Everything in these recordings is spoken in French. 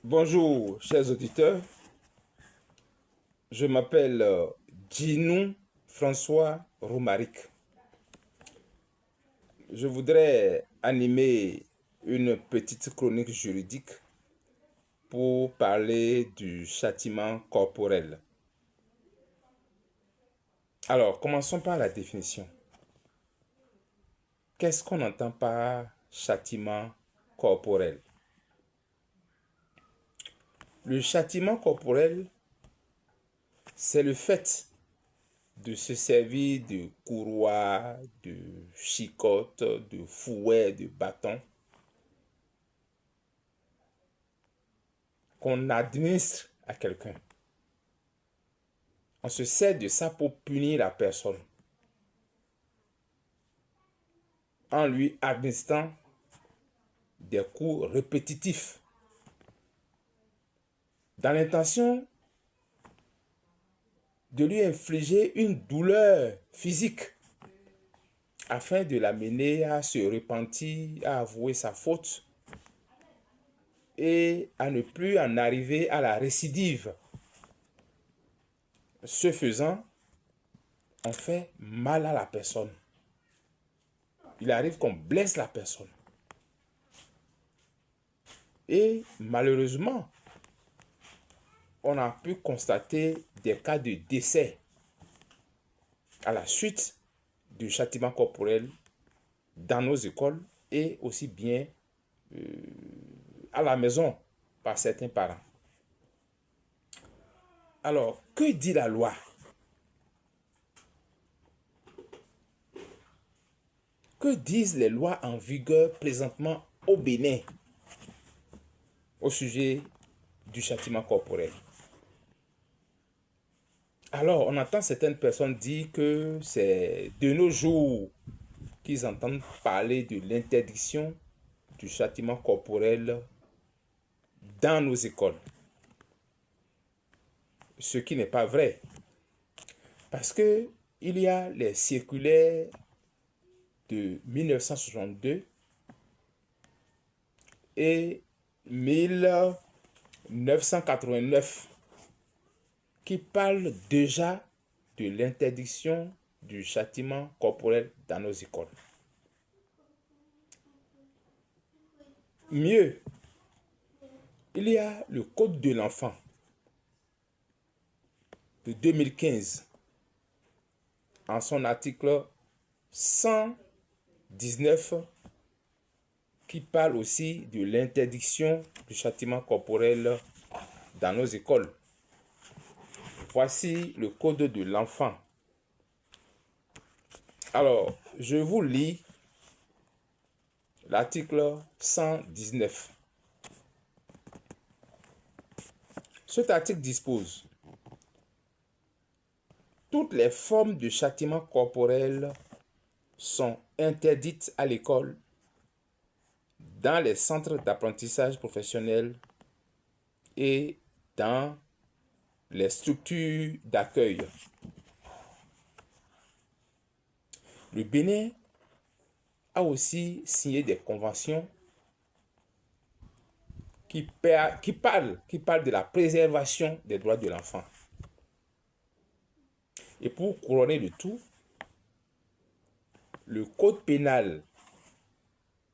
Bonjour, chers auditeurs. Je m'appelle Djinou François Romaric. Je voudrais animer une petite chronique juridique pour parler du châtiment corporel. Alors, commençons par la définition. Qu'est-ce qu'on entend par châtiment corporel? Le châtiment corporel, c'est le fait de se servir de courroies, de chicottes, de fouets, de bâtons qu'on administre à quelqu'un. On se sert de ça pour punir la personne en lui administrant des coups répétitifs dans l'intention de lui infliger une douleur physique afin de l'amener à se repentir, à avouer sa faute et à ne plus en arriver à la récidive. Ce faisant, on fait mal à la personne. Il arrive qu'on blesse la personne. Et malheureusement, on a pu constater des cas de décès à la suite du châtiment corporel dans nos écoles et aussi bien à la maison par certains parents. Alors, que dit la loi? Que disent les lois en vigueur présentement au Bénin au sujet du châtiment corporel? Alors, on entend certaines personnes dire que c'est de nos jours qu'ils entendent parler de l'interdiction du châtiment corporel dans nos écoles. Ce qui n'est pas vrai. Parce que il y a les circulaires de 1962 et 1989 qui parlent déjà de l'interdiction du châtiment corporel dans nos écoles. Mieux, il y a le Code de l'enfant de 2015 en son article 119 qui parle aussi de l'interdiction du châtiment corporel dans nos écoles. Voici le Code de l'enfant. Alors, je vous lis l'article 119. Cet article dispose: toutes les formes de châtiment corporel sont interdites à l'école, dans les centres d'apprentissage professionnel et dans les structures d'accueil. Le Bénin a aussi signé des conventions qui parlent de la préservation des droits de l'enfant. Et pour couronner le tout, le Code pénal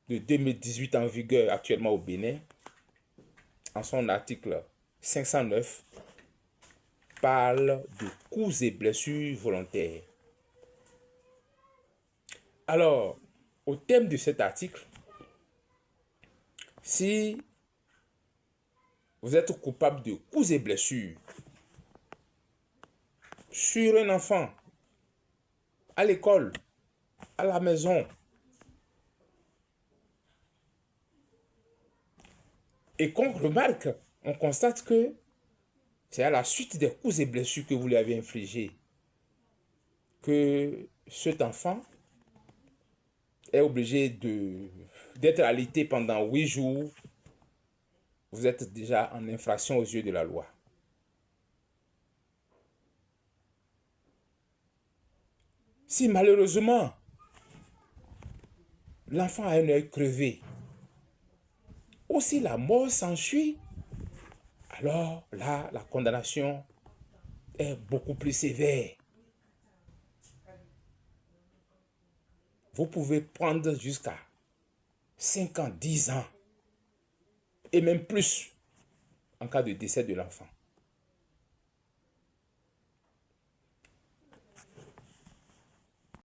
de 2018 en vigueur actuellement au Bénin, en son article 509, parle de coups et blessures volontaires. Alors, au thème de cet article, si vous êtes coupable de coups et blessures sur un enfant, à l'école, à la maison, et qu'on remarque, on constate que c'est à la suite des coups et blessures que vous lui avez infligés que cet enfant est obligé d'être alité pendant 8 jours. Vous êtes déjà en infraction aux yeux de la loi. Si malheureusement l'enfant a un œil crevé, ou si la mort s'ensuit, alors là, la condamnation est beaucoup plus sévère. Vous pouvez prendre jusqu'à 5 ans, 10 ans, et même plus en cas de décès de l'enfant.